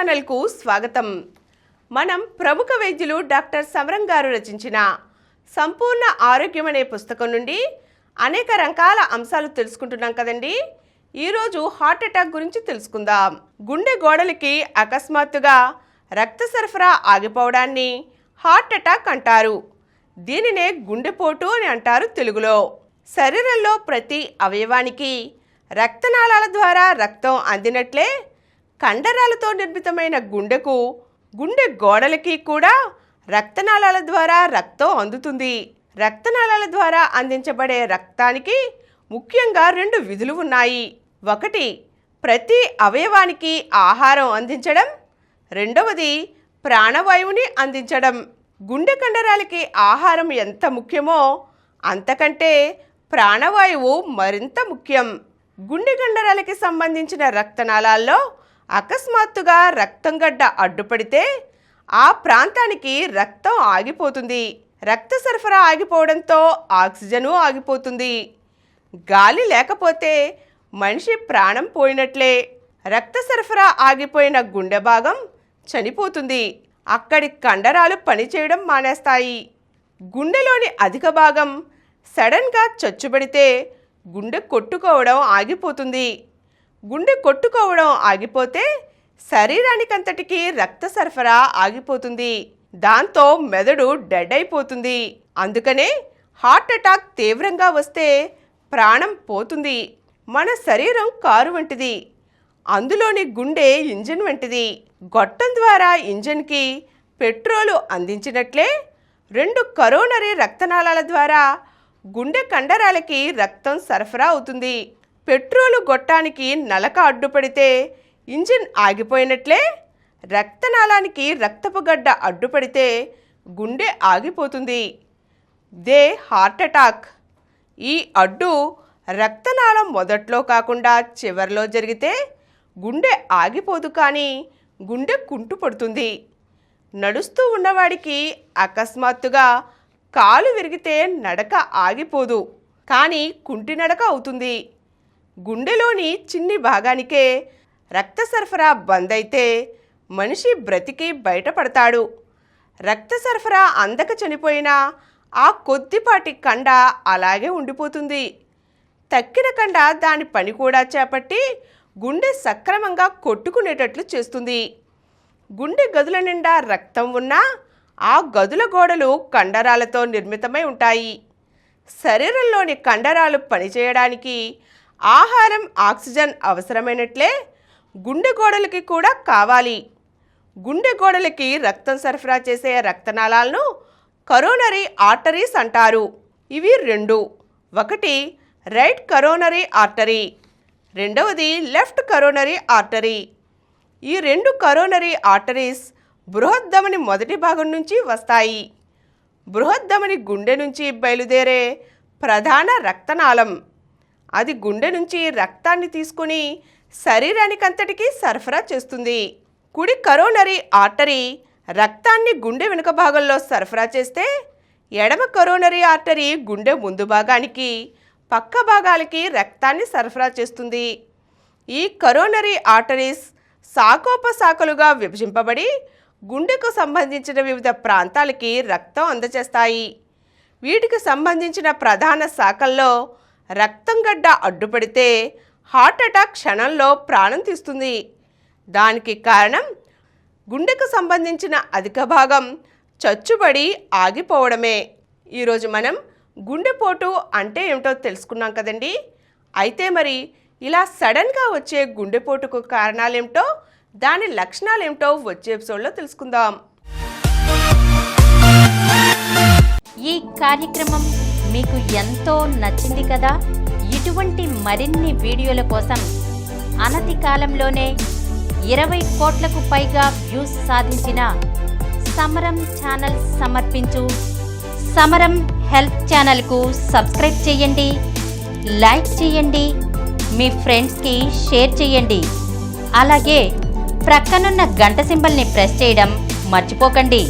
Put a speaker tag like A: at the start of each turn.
A: ఛానల్కు స్వాగతం. మనం ప్రముఖ వైద్యులు డాక్టర్ సమరం గారు రచించిన సంపూర్ణ ఆరోగ్యం అనే పుస్తకం నుండి అనేక రకాల అంశాలు తెలుసుకుంటున్నాం కదండి. ఈరోజు హార్ట్ అటాక్ గురించి తెలుసుకుందాం. గుండె గోడలకి అకస్మాత్తుగా రక్త సరఫరా ఆగిపోవడాన్ని హార్ట్ అటాక్ అంటారు. దీనినే గుండెపోటు అని అంటారు తెలుగులో. శరీరంలో ప్రతి అవయవానికి రక్తనాళాల ద్వారా రక్తం అందినట్లే కండరాలతో నిర్మితమైన గుండెకు, గుండె గోడలకి కూడా రక్తనాళాల ద్వారా రక్తం అందుతుంది. రక్తనాళాల ద్వారా అందించబడే రక్తానికి ముఖ్యంగా 2 విధులు ఉన్నాయి. ఒకటి, ప్రతి అవయవానికి ఆహారం అందించడం. రెండవది, ప్రాణవాయువుని అందించడం. గుండె కండరాలకి ఆహారం ఎంత ముఖ్యమో అంతకంటే ప్రాణవాయువు మరింత ముఖ్యం. గుండె కండరాలకి సంబంధించిన రక్తనాళాల్లో అకస్మాత్తుగా రక్తం గడ్డ అడ్డుపడితే ఆ ప్రాంతానికి రక్తం ఆగిపోతుంది. రక్త సరఫరా ఆగిపోవడంతో ఆక్సిజను ఆగిపోతుంది. గాలి లేకపోతే మనిషి ప్రాణం పోయినట్లే. రక్త సరఫరా ఆగిపోయిన గుండె భాగం చనిపోతుంది. అక్కడి కండరాలు పనిచేయడం మానేస్తాయి. గుండెలోని అధిక భాగం సడన్గా చచ్చుబడితే గుండె కొట్టుకోవడం ఆగిపోతుంది. గుండె కొట్టుకోవడం ఆగిపోతే శరీరానికంతటికీ రక్త సరఫరా ఆగిపోతుంది. దాంతో మెదడు డెడ్ అయిపోతుంది. అందుకనే హార్ట్ అటాక్ తీవ్రంగా వస్తే ప్రాణం పోతుంది. మన శరీరం కారు వంటిది. అందులోని గుండె ఇంజిన్ వంటిది. గొట్టం ద్వారా ఇంజిన్కి పెట్రోలు అందించినట్లే 2 కరోనరీ రక్తనాళాల ద్వారా గుండె కండరాలకి రక్తం సరఫరా అవుతుంది. పెట్రోలు గొట్టానికి నలక అడ్డుపడితే ఇంజిన్ ఆగిపోయినట్లే రక్తనాళానికి రక్తపు గడ్డ అడ్డుపడితే గుండె ఆగిపోతుంది. They heart attack. ఈ అడ్డు రక్తనాళం మొదట్లో కాకుండా చివరిలో జరిగితే గుండె ఆగిపోదు, కానీ గుండె కుంటుపడుతుంది. నడుస్తూ ఉన్నవాడికి అకస్మాత్తుగా కాలు విరిగితే నడక ఆగిపోదు, కానీ కుంటి నడక అవుతుంది. గుండెలోని చిన్ని భాగానికే రక్త సరఫరా బంద్ అయితే మనిషి బ్రతికి బయటపడతాడు. రక్త సరఫరా అందక చనిపోయినా ఆ కొద్దిపాటి కండ అలాగే ఉండిపోతుంది. తక్కిన కండ దాని పని కూడా చేపట్టి గుండె సక్రమంగా కొట్టుకునేటట్లు చేస్తుంది. గుండె గదుల నిండా రక్తం ఉన్నా ఆ గదుల గోడలు కండరాలతో నిర్మితమై ఉంటాయి. శరీరంలోని కండరాలు పనిచేయడానికి ఆహారం, ఆక్సిజన్ అవసరమైనట్లే గుండె గోడలకి కూడా కావాలి. గుండె గోడలకి రక్తం సరఫరా చేసే రక్తనాళాలను కరోనరీ ఆర్టరీస్ అంటారు. ఇవి 2. ఒకటి రైట్ కరోనరీ ఆర్టరీ, రెండవది లెఫ్ట్ కరోనరీ ఆర్టరీ. ఈ 2 కరోనరీ ఆర్టరీస్ బృహద్దమని మొదటి భాగం నుంచి వస్తాయి. బృహద్దమని గుండె నుంచి బయలుదేరే ప్రధాన రక్తనాళం. అది గుండె నుంచి రక్తాన్ని తీసుకుని శరీరానికంతటికీ సరఫరా చేస్తుంది. కుడి కరోనరీ ఆర్టరీ రక్తాన్ని గుండె వెనుక భాగంలో సరఫరా చేస్తే ఎడమ కరోనరీ ఆర్టరీ గుండె ముందు భాగానికి, పక్క భాగాలకి రక్తాన్ని సరఫరా చేస్తుంది. ఈ కరోనరీ ఆర్టరీస్ శాఖోపశాఖలుగా విభజింపబడి గుండెకు సంబంధించిన వివిధ ప్రాంతాలకి రక్తం అందజేస్తాయి. వీటికి సంబంధించిన ప్రధాన శాఖల్లో రక్తం గడ్డ అడ్డుపడితే హార్ట్ అటాక్ క్షణంలో ప్రాణం తీస్తుంది. దానికి కారణం గుండెకు సంబంధించిన అధిక భాగం చచ్చుబడి ఆగిపోవడమే. ఈరోజు మనం గుండెపోటు అంటే ఏమిటో తెలుసుకున్నాం కదండి. అయితే మరి ఇలా సడన్గా వచ్చే గుండెపోటుకు కారణాలేమిటో, దాని లక్షణాలేమిటో వచ్చే ఎపిసోడ్లో తెలుసుకుందాం.
B: ఈ కార్యక్రమం మీకు ఎంతో నచ్చింది కదా. ఇటువంటి మరిన్ని వీడియోల కోసం అనతి కాలంలోనే 20 కోట్లకు పైగా వ్యూస్ సాధించిన సమరం ఛానల్ సమర్పించు సమరం హెల్త్ ఛానల్కు సబ్స్క్రైబ్ చేయండి, లైక్ చేయండి, మీ ఫ్రెండ్స్కి షేర్ చేయండి. అలాగే ప్రక్కనున్న గంట సింబల్ని ప్రెస్ చేయడం మర్చిపోకండి.